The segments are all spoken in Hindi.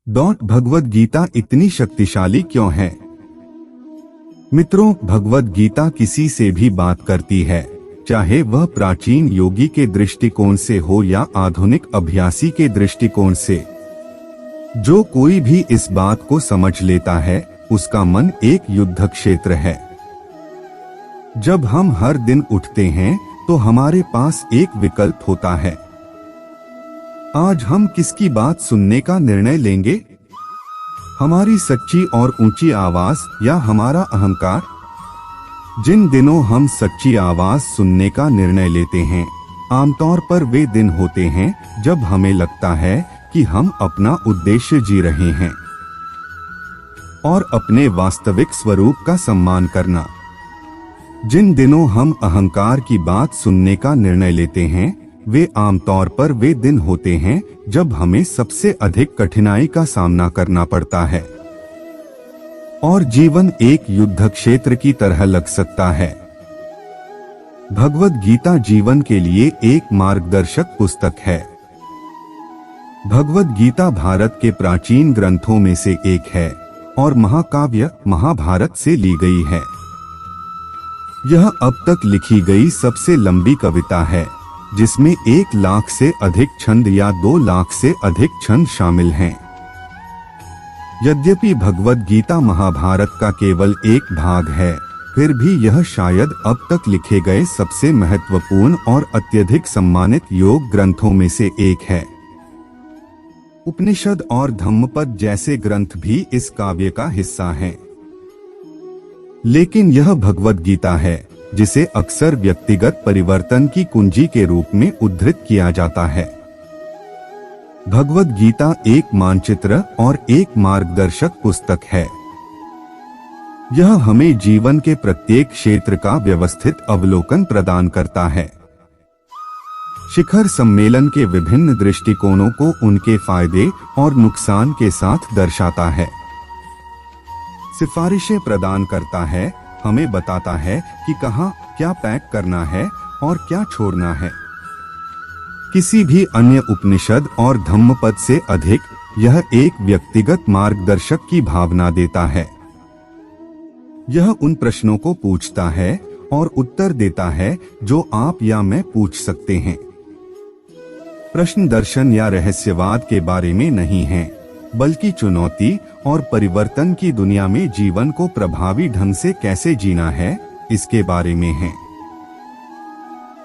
भगवद गीता इतनी शक्तिशाली क्यों है? मित्रों, भगवद गीता किसी से भी बात करती है, चाहे वह प्राचीन योगी के दृष्टिकोण से हो या आधुनिक अभ्यासी के दृष्टिकोण से। जो कोई भी इस बात को समझ लेता है, उसका मन एक युद्ध क्षेत्र है। जब हम हर दिन उठते हैं तो हमारे पास एक विकल्प होता है। आज हम किसकी बात सुनने का निर्णय लेंगे? हमारी सच्ची और ऊंची आवाज या हमारा अहंकार? जिन दिनों हम सच्ची आवाज सुनने का निर्णय लेते हैं, आमतौर पर वे दिन होते हैं जब हमें लगता है कि हम अपना उद्देश्य जी रहे हैं और अपने वास्तविक स्वरूप का सम्मान करना। जिन दिनों हम अहंकार की बात सुनने का निर्णय लेते हैं, वे आमतौर पर वे दिन होते हैं जब हमें सबसे अधिक कठिनाई का सामना करना पड़ता है और जीवन एक युद्ध क्षेत्र की तरह लग सकता है। भगवद गीता जीवन के लिए एक मार्गदर्शक पुस्तक है। भगवद गीता भारत के प्राचीन ग्रंथों में से एक है और महाकाव्य महाभारत से ली गई है। यह अब तक लिखी गई सबसे लंबी कविता है, जिसमें 1 लाख से अधिक छंद या 2 लाख से अधिक छंद शामिल हैं। यद्यपि भगवद गीता महाभारत का केवल एक भाग है, फिर भी यह शायद अब तक लिखे गए सबसे महत्वपूर्ण और अत्यधिक सम्मानित योग ग्रंथों में से एक है। उपनिषद और धम्मपद जैसे ग्रंथ भी इस काव्य का हिस्सा हैं। लेकिन यह भगवद गीता है जिसे अक्सर व्यक्तिगत परिवर्तन की कुंजी के रूप में उद्धृत किया जाता है। भगवद गीता एक मानचित्र और एक मार्गदर्शक पुस्तक है। यह हमें जीवन के प्रत्येक क्षेत्र का व्यवस्थित अवलोकन प्रदान करता है। शिखर सम्मेलन के विभिन्न दृष्टिकोणों को उनके फायदे और नुकसान के साथ दर्शाता है। सिफारिशें प्रदान करता है, हमें बताता है कि कहां क्या पैक करना है और क्या छोड़ना है। किसी भी अन्य उपनिषद और धम्मपद से अधिक यह एक व्यक्तिगत मार्गदर्शक की भावना देता है। यह उन प्रश्नों को पूछता है और उत्तर देता है जो आप या मैं पूछ सकते हैं। प्रश्न दर्शन या रहस्यवाद के बारे में नहीं है, बल्कि चुनौती और परिवर्तन की दुनिया में जीवन को प्रभावी ढंग से कैसे जीना है, इसके बारे में है।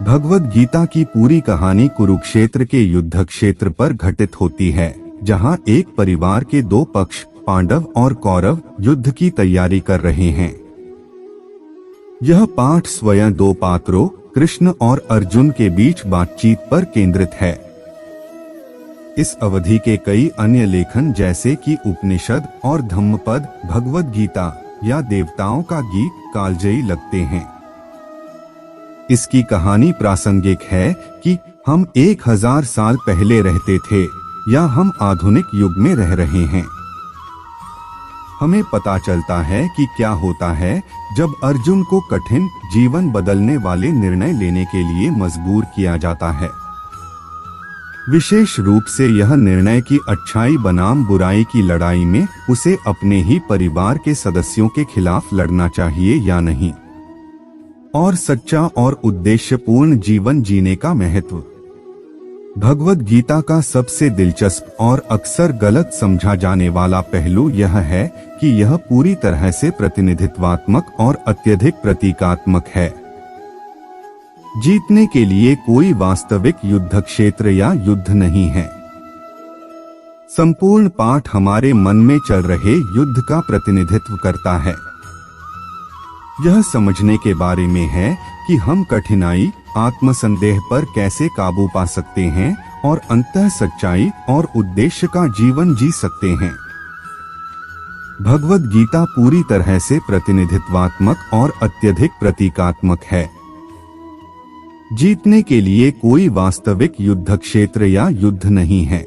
भगवद गीता की पूरी कहानी कुरुक्षेत्र के युद्ध क्षेत्र पर घटित होती है, जहां एक परिवार के 2 पक्ष, पांडव और कौरव, युद्ध की तैयारी कर रहे हैं। यह पाठ स्वयं 2 पात्रों, कृष्ण और अर्जुन के बीच बातचीत पर केंद्रित है। इस अवधि के कई अन्य लेखन जैसे कि उपनिषद और धम्मपद भगवद गीता या देवताओं का गीत कालजयी लगते हैं। इसकी कहानी प्रासंगिक है कि हम 1000 साल पहले रहते थे या हम आधुनिक युग में रह रहे हैं। हमें पता चलता है कि क्या होता है जब अर्जुन को कठिन, जीवन बदलने वाले निर्णय लेने के लिए मजबूर किया जाता है। विशेष रूप से यह निर्णय कि अच्छाई बनाम बुराई की लड़ाई में उसे अपने ही परिवार के सदस्यों के खिलाफ लड़ना चाहिए या नहीं, और सच्चा और उद्देश्यपूर्ण जीवन जीने का महत्व। भगवद गीता का सबसे दिलचस्प और अक्सर गलत समझा जाने वाला पहलू यह है कि यह पूरी तरह से प्रतिनिधित्वात्मक और अत्यधिक प्रतीकात्मक है। जीतने के लिए कोई वास्तविक युद्ध क्षेत्र या युद्ध नहीं है। संपूर्ण पाठ हमारे मन में चल रहे युद्ध का प्रतिनिधित्व करता है। यह समझने के बारे में है कि हम कठिनाई, आत्मसंदेह पर कैसे काबू पा सकते हैं और अंततः सच्चाई और उद्देश्य का जीवन जी सकते हैं। भगवद गीता पूरी तरह से प्रतिनिधित्वात्मक और अत्यधिक प्रतीकात्मक है। जीतने के लिए कोई वास्तविक युद्ध क्षेत्र या युद्ध नहीं है।